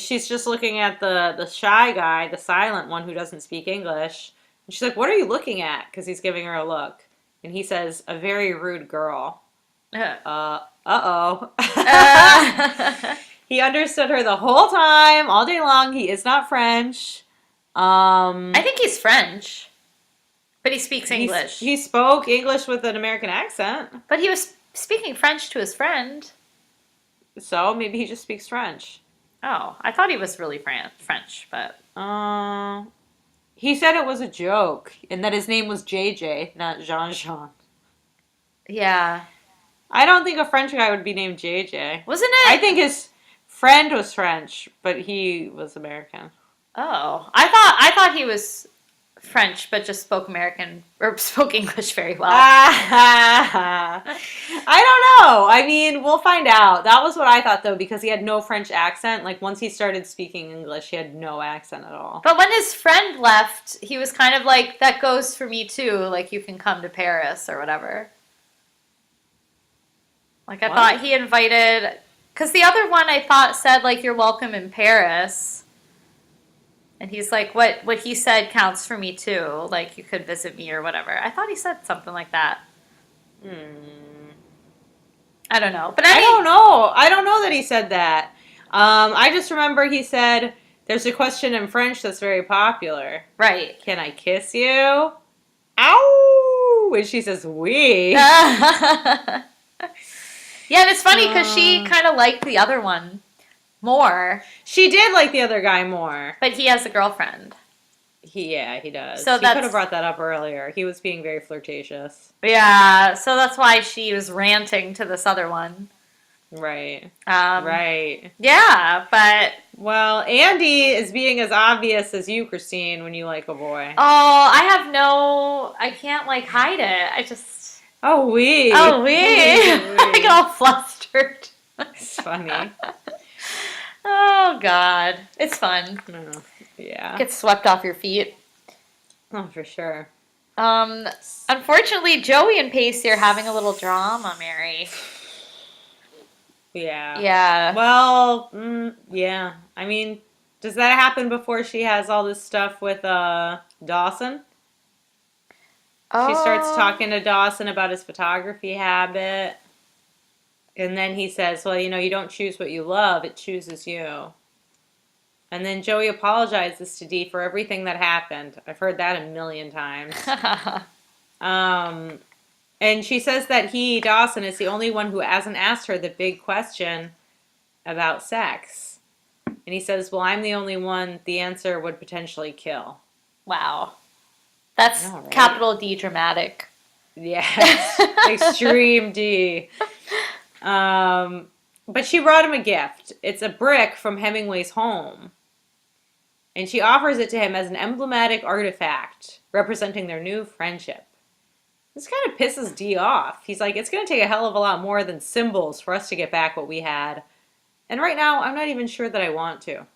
she's just looking at the shy guy, the silent one who doesn't speak English. And she's like, "What are you looking at?" Because he's giving her a look. And he says, "A very rude girl." Uh-oh. He understood her the whole time, all day long. He is not French. I think he's French, but he speaks English. He spoke English with an American accent. But he was speaking French to his friend. So maybe he just speaks French. Oh, I thought he was really French, but... He said it was a joke, and that his name was JJ, not Jean-Jean. Yeah. I don't think a French guy would be named JJ. Wasn't it? I think his friend was French, but he was American. Oh. I thought he was French, but just spoke American, or spoke English very well. I don't know. I mean, we'll find out. That was what I thought, though, because he had no French accent. Like, once he started speaking English, he had no accent at all. But when his friend left, he was kind of like, that goes for me, too. Like, you can come to Paris or whatever. Like, I thought he invited... Because the other one I thought said, like, you're welcome in Paris. And he's like, what he said counts for me, too. Like, you could visit me or whatever. I thought he said something like that. I don't know. But I don't know. I don't know that he said that. I just remember he said, there's a question in French that's very popular. Right. Can I kiss you? Ow! And she says, oui. Yeah, and it's funny because she kind of liked the other one more. She did like the other guy more. But he has a girlfriend. He does. So He could have that's brought that up earlier. He was being very flirtatious. yeah. So that's why she was ranting to this other one. Right. Um, Right. yeah, but Well, Andie is being as obvious as you, Christine, when you like a boy. oh, I can't like hide it. I just Oh, oh we I get We. all flustered. It's funny. Oh God, it's fun. Oh, yeah. Get swept off your feet. Oh, for sure. Um, Unfortunately, Joey and Pacey are having a little drama, Mary. Yeah. Yeah. Well, yeah. I mean, does that happen before she has all this stuff with Dawson? She starts Oh, talking to Dawson about his photography habit. And then he says, well, you don't choose what you love, it chooses you. And then Joey apologizes to Dee for everything that happened. I've heard that a million times. Um, and she says that Dawson, is the only one who hasn't asked her the big question about sex. And he says, well, I'm the only one the answer would potentially kill. wow. That's All right. capital D dramatic. Yes. Extreme D. But she brought him a gift. It's a brick from Hemingway's home. And she offers it to him as an emblematic artifact representing their new friendship. This kind of pisses Dee off. He's like, it's going to take a hell of a lot more than symbols for us to get back what we had. And right now, I'm not even sure that I want to.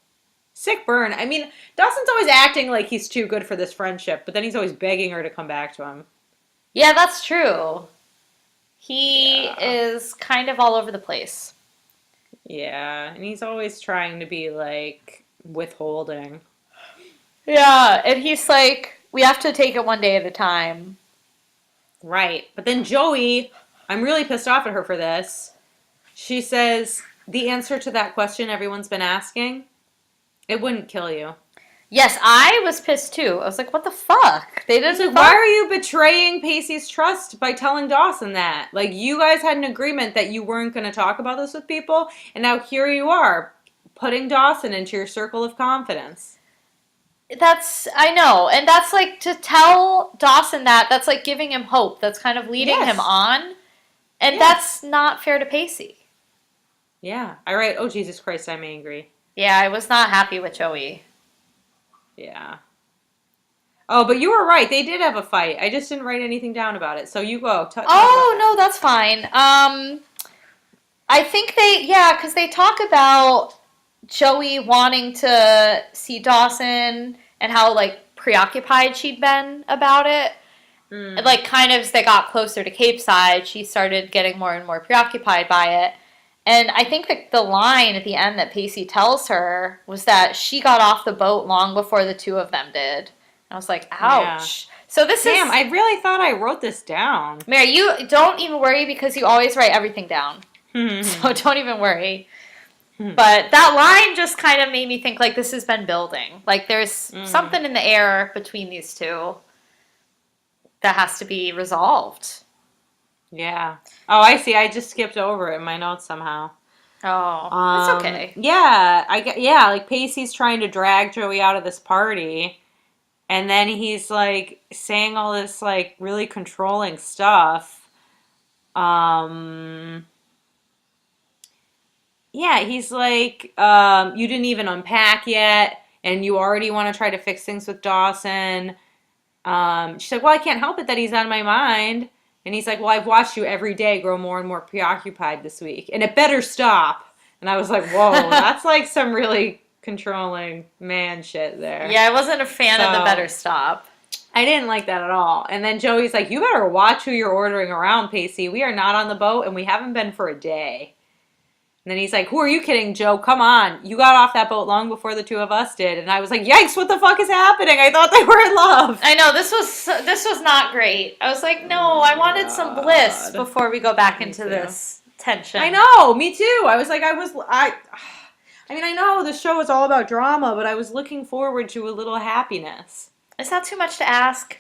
Sick burn. I mean, Dawson's always acting like he's too good for this friendship, but then he's always begging her to come back to him. Yeah, that's true. He Yeah. is kind of all over the place. Yeah, and he's always trying to be like withholding. Yeah, and he's like, we have to take it one day at a time. Right. But then Joey, I'm really pissed off at her for this. She says, the answer to that question everyone's been asking, it wouldn't kill you. Yes, I was pissed too. I was like, what the fuck? They It's didn't like, why fuck? are you betraying Pacey's trust by telling Dawson that? Like, you guys had an agreement that you weren't going to talk about this with people, and now here you are, putting Dawson into your circle of confidence. I know. And that's like, to tell Dawson that's like giving him hope. That's kind of leading him Yes. on. And Yes. that's not fair to Pacey. Yeah. I write, oh, Jesus Christ, I'm angry. Yeah, I was not happy with Joey. Yeah. Oh, but you were right. They did have a fight. I just didn't write anything down about it. So you go. Talk about Oh, that. no, that's fine. I think because they talk about Joey wanting to see Dawson and how, like, preoccupied she'd been about it. Mm. Like, kind of as they got closer to Capeside, she started getting more and more preoccupied by it. And I think that the line at the end that Pacey tells her was that she got off the boat long before the two of them did. And I was like, ouch. Yeah. So this Damn, is... I really thought I wrote this down. Mary, you don't even worry because you always write everything down. So don't even worry. But that line just kind of made me think, like, this has been building. Like, there's something in the air between these two that has to be resolved. Yeah. Oh, I see. I just skipped over it in my notes somehow. Oh, it's okay. Yeah, yeah, like Pacey's trying to drag Joey out of this party, and then he's like saying all this like really controlling stuff. Yeah, he's like, you didn't even unpack yet, and you already want to try to fix things with Dawson. She's like, well, I can't help it that he's on my mind. And he's like, well, I've watched you every day grow more and more preoccupied this week, and it better stop. And I was like, whoa, that's like some really controlling man shit there. Yeah, I wasn't a fan of the better stop. I didn't like that at all. And then Joey's like, you better watch who you're ordering around, Pacey. We are not on the boat, and we haven't been for a day. And then he's like, who are you kidding, Joe? Come on. You got off that boat long before the two of us did. And I was like, yikes, what the fuck is happening? I thought they were in love. I know, this was not great. I was like, no, I wanted some bliss before we go back into this tension. I know, me too. I was like, I mean, I know the show is all about drama, but I was looking forward to a little happiness. It's not too much to ask.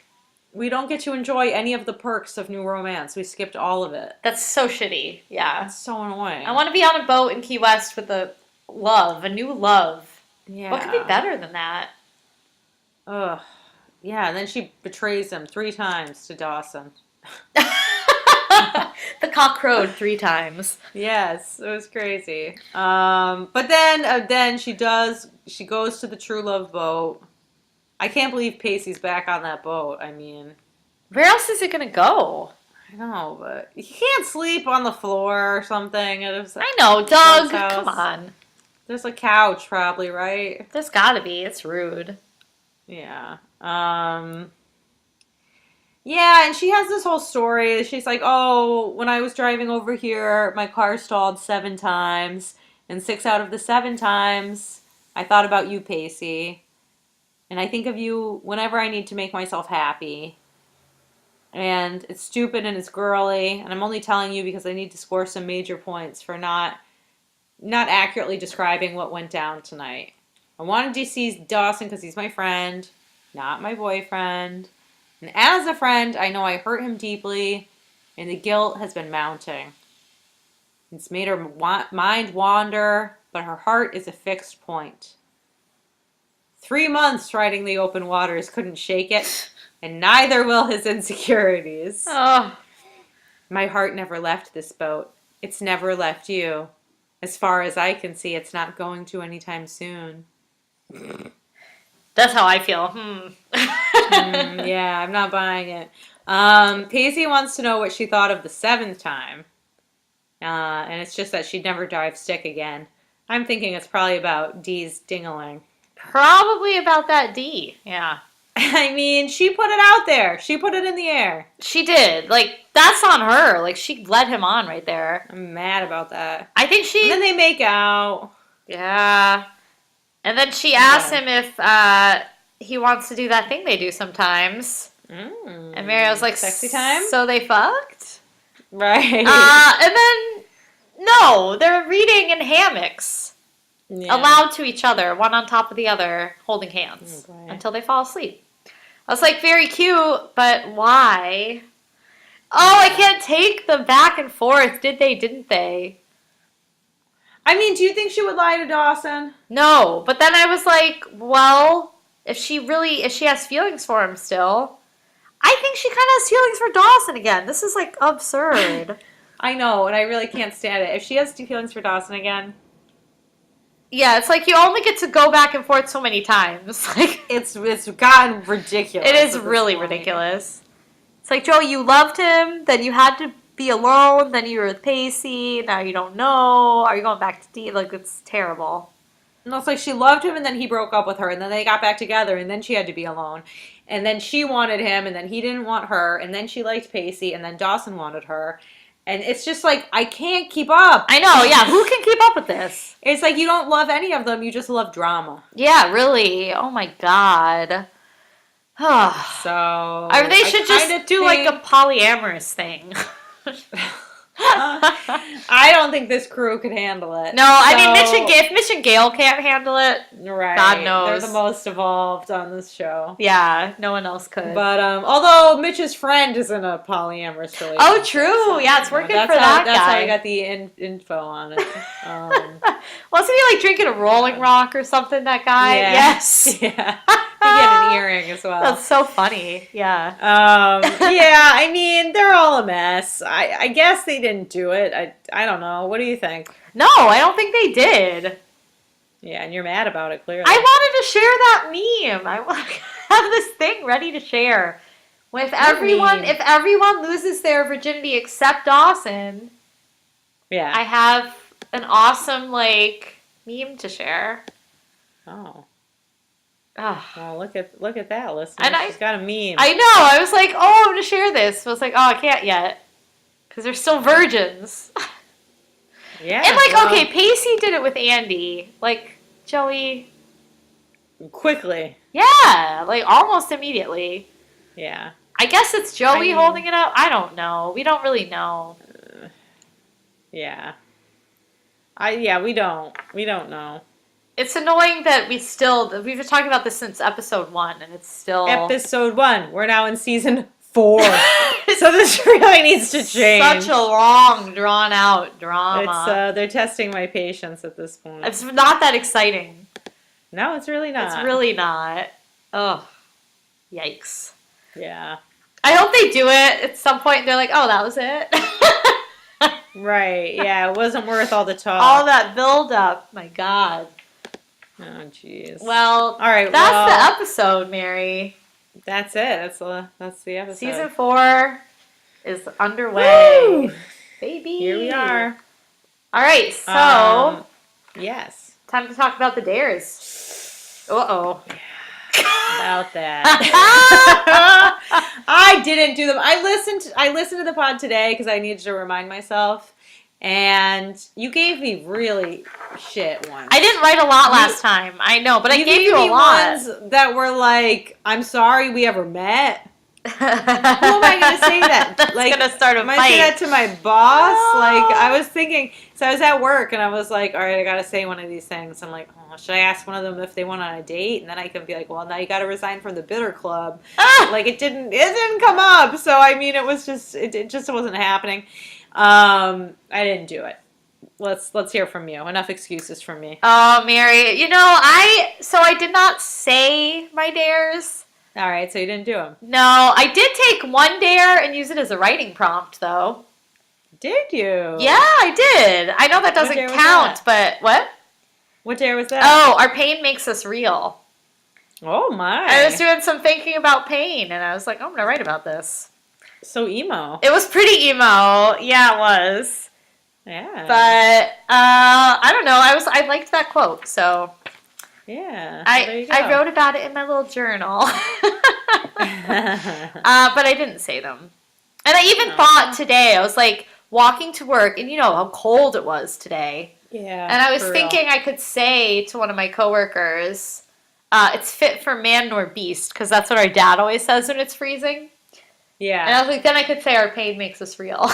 We don't get to enjoy any of the perks of new romance. We skipped all of it. That's so shitty. Yeah. That's so annoying. I want to be on a boat in Key West with a new love. Yeah. What could be better than that? Ugh. Yeah, and then she betrays him 3 times to Dawson. The cock crowed 3 times. Yes, it was crazy. But then she goes to the True Love boat. I can't believe Pacey's back on that boat. I mean, Where else is it gonna go? I know, but you can't sleep on the floor or something. I know, Doug. Come on. There's a couch, probably, right? There's gotta be. It's rude. Yeah. Yeah, and she has this whole story. She's like, oh, when I was driving over here, my car stalled 7 times, and 6 out of the 7 times, I thought about you, Pacey. And I think of you whenever I need to make myself happy. And it's stupid and it's girly, and I'm only telling you because I need to score some major points for not accurately describing what went down tonight. I wanted to see Dawson because he's my friend, not my boyfriend. And as a friend, I know I hurt him deeply, and the guilt has been mounting. It's made her mind wander, but her heart is a fixed point. 3 months riding the open waters couldn't shake it, and neither will his insecurities. Oh. My heart never left this boat. It's never left you. As far as I can see, it's not going to anytime soon. That's how I feel. Yeah, I'm not buying it. Pacey wants to know what she thought of the 7th time. And it's just that she'd never drive stick again. I'm thinking it's probably about Dee's ding-a-ling. Probably about that D. Yeah. I mean, she put it out there. She put it in the air. She did. Like, that's on her. Like, she led him on right there. I'm mad about that. I think she... And then they make out. Yeah. And then she asked him if he wants to do that thing they do sometimes. And Mary was like, sexy time? So they fucked? Right. And then, no, they're reading in hammocks. Yeah. Allowed to each other, one on top of the other, holding hands until they fall asleep. I was like, very cute, but why? Oh, I can't take the back and forth. Did they, didn't they? I mean, do you think she would lie to Dawson? No, but then I was like, well, if she has feelings for him still, I think she kind of has feelings for Dawson again. This is like absurd. I know, and I really can't stand it. If she has feelings for Dawson again... Yeah, it's like you only get to go back and forth so many times. Like it's gotten ridiculous. It is really ridiculous. It's like, Joe, you loved him, then you had to be alone, then you were with Pacey, now you don't know. Are you going back to D? Like, it's terrible. No, it's like she loved him and then he broke up with her and then they got back together and then she had to be alone. And then she wanted him and then he didn't want her and then she liked Pacey and then Dawson wanted her. And it's just like, I can't keep up. I know, yeah. Who can keep up with this? It's like you don't love any of them. You just love drama. Yeah, really. Oh, my God. So... They should just do, like, a polyamorous thing. I don't think this crew could handle it. No, I mean, if Mitch and Gail can't handle it, right. God knows. They're the most evolved on this show. Yeah, no one else could. But although Mitch's friend is in a polyamorous relationship. Oh, true. So, yeah, it's working for that guy. That's how I got the info on it. Wasn't he like drinking a Rolling Rock or something, that guy? Yeah. Yes. Yeah. He had an earring as well. That's so funny. Yeah. Yeah, I mean, they're all a mess. I guess they didn't do it. I don't know. What do you think? No, I don't think they did. Yeah, and you're mad about it, clearly. I wanted to share that meme. I want to have this thing ready to share. If everyone loses their virginity except Dawson, yeah, I have an awesome meme to share. Oh. Oh. Well, look at that, listener. And she's got a meme. I know. I was like, oh, I'm going to share this. I was like, oh, I can't yet. Because they're still virgins. Yeah. And okay, Pacey did it with Andie. Joey. Quickly. Yeah, almost immediately. Yeah. I guess it's Joey holding it up. I don't know. We don't really know. Yeah. We don't know. It's annoying that we've been talking about this since episode 1, and it's still... Episode 1. We're now in season 4. So this really needs to change. Such a long, drawn-out drama. They're testing my patience at this point. It's not that exciting. No, it's really not. It's really not. Ugh. Yikes. Yeah. I hope they do it at some point and they're like, oh, that was it. Right. Yeah, it wasn't worth all the talk. All that build up. My God. Oh, jeez. Well, All right. that's Well, the episode, Mary. that's it. That's the episode. Season 4 is underway. Woo! Baby. Here we are. All right, so yes. time to talk about the dares. Uh-oh. About that. I didn't do them. I listened to the pod today because I needed to remind myself. And you gave me really shit ones. I didn't write a lot last time. I know, but I gave you a lot. Ones that were like, I'm sorry we ever met. Who am I going to say that? That's like, going to start a am fight. I say that to my boss? Like, I was thinking, so I was at work and I was like, all right, I got to say one of these things. I'm like, oh, should I ask one of them if they went on a date? And then I could be like, well, now you got to resign from the bitter club. Like, it didn't come up. So, I mean, it was just, it just wasn't happening. I didn't do it. Let's hear from you. Enough excuses from me. Oh, Mary, I did not say my dares. All right, so you didn't do them. No, I did take one dare and use it as a writing prompt, though. Did you? Yeah, I did. I know that doesn't count, but what? What dare was that? Oh, our pain makes us real. Oh, my. I was doing some thinking about pain, and I was like, oh, I'm going to write about this. So emo. It was pretty emo. Yeah, it was. Yeah. But, I don't know. I liked that quote, so... Yeah. I wrote about it in my little journal. But I didn't say them. And I even thought today, I was like walking to work, and you know how cold it was today. Yeah. And I was thinking I could say to one of my coworkers, it's fit for man nor beast, because that's what our dad always says when it's freezing. Yeah. And I was like, then I could say our pain makes us real.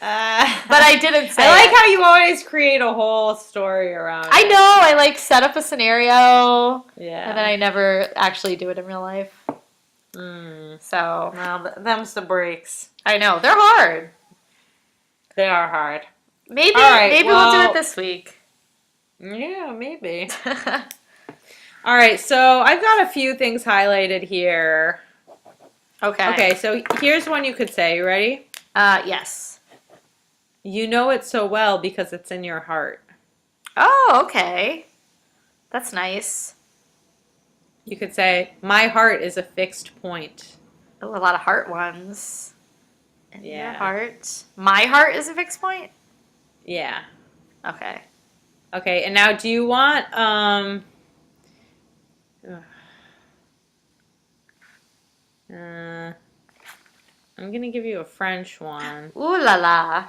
But I didn't say I like how you always create a whole story around it. I know. I like set up a scenario. Yeah. And then I never actually do it in real life. So. Well, them's the breaks. I know. They're hard. They are hard. Maybe we'll do it this week. Yeah, maybe. All right, so I've got a few things highlighted here. Okay, so here's one you could say. You ready? Yes. You know it so well because it's in your heart. Oh, okay. That's nice. You could say, my heart is a fixed point. Oh, a lot of heart ones. In your Yeah. heart. My heart is a fixed point? Yeah. Okay. Okay, and now do you want, I'm going to give you a French one. Ooh la la.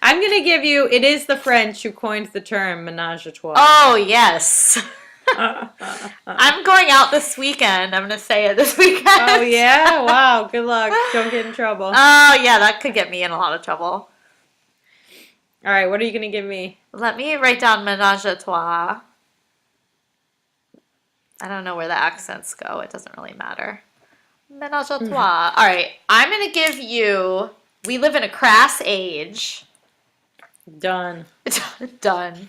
I'm going to give you, it is the French who coined the term ménage à trois. Oh, yes. I'm going out this weekend. I'm going to say it this weekend. Oh, yeah? Wow, good luck. Don't get in trouble. Oh, yeah, that could get me in a lot of trouble. All right, what are you going to give me? Let me write down ménage à trois. I don't know where the accents go. It doesn't really matter. Ménage à trois. All right, I'm going to give you, we live in a crass age. Done. Done.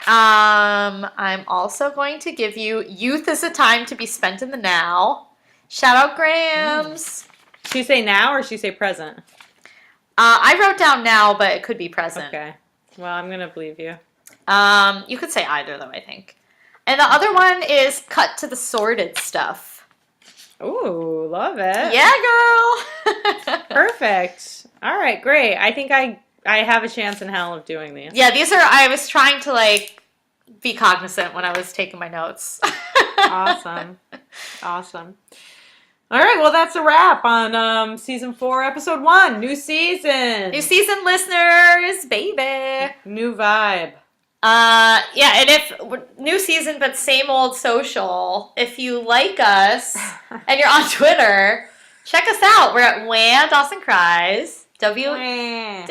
I'm also going to give you youth is a time to be spent in the now. Shout out Grams. Should you say now or should you say present? I wrote down now, but it could be present. Okay. Well, I'm going to believe you. You could say either, though, I think. And the other one is cut to the sordid stuff. Ooh, love it. Yeah, girl. Perfect. All right, great. I think I have a chance in hell of doing these. Yeah, I was trying to, like, be cognizant when I was taking my notes. Awesome. Awesome. All right, well, that's a wrap on season 4, episode 1. New season. New season listeners, baby. New vibe. Yeah, and if new season but same old social, if you like us and you're on Twitter, check us out. We're at WAH Dawson Cries. WAH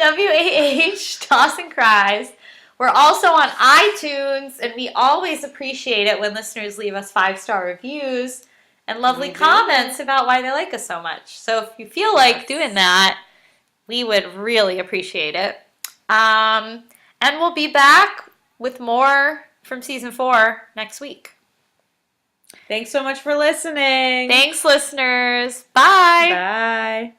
Dawson Cries. We're also on iTunes, and we always appreciate it when listeners leave us 5-star reviews and lovely comments about why they like us so much. So if you feel like doing that, we would really appreciate it. And we'll be back with more from season 4 next week. Thanks so much for listening. Thanks, listeners. Bye. Bye.